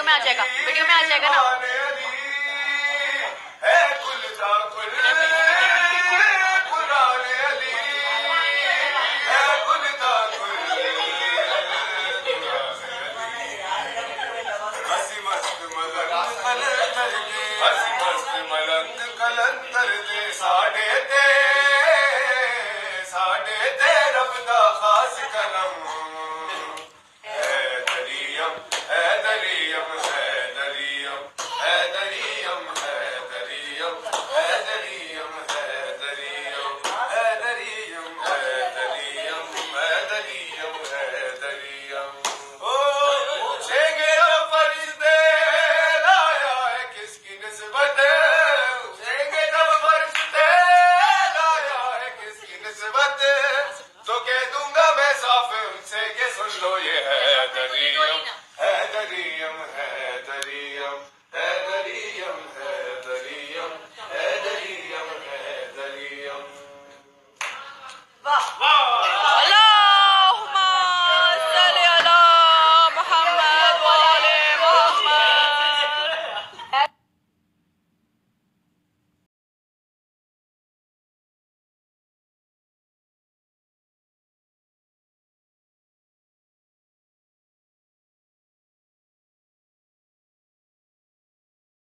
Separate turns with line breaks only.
में आ जाएगा, वीडियो में आ जाएगा ना।
कलंदर दे साढ़े ते रब दा खास कलम है दरियम है दरियम है दरियम है दरियम है दरियम है दरियम है दरियम है दरियम है दरियम है दरियम है दरियम। ओ पूछेंगे फरिश्ते लाया है किसकी निस्बत